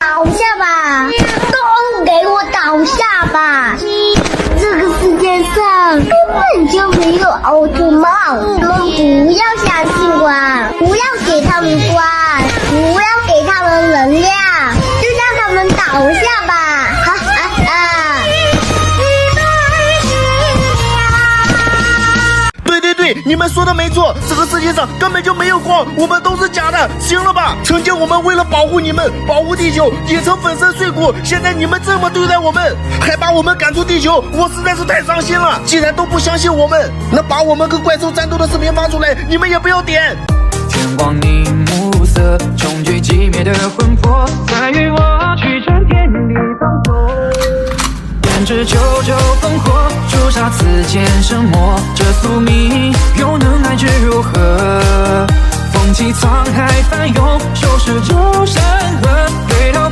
倒下吧，都给我倒下吧！这个世界上根本就没有奥特曼，我们不要相信光，不要给他们光，不要给他们能量，就让他们倒下吧！哈哈哈！对，你们说的没错，这个世界上根本就没有光，我们都是假的，行了吧？曾经我们为了保护你们，保护地球，也曾粉身碎骨，现在你们这么对待我们，还把我们赶出地球，我实在是太伤心了。既然都不相信我们，那把我们跟怪兽战斗的视频发出来，你们也不要点。天光你暮色，恐惧寂灭的魂魄，再与我去战天地放纵。胭脂九九烽火，朱砂刺剑神魔，这宿命又能奈之如何？风起沧海翻涌，收拾旧山河，飞到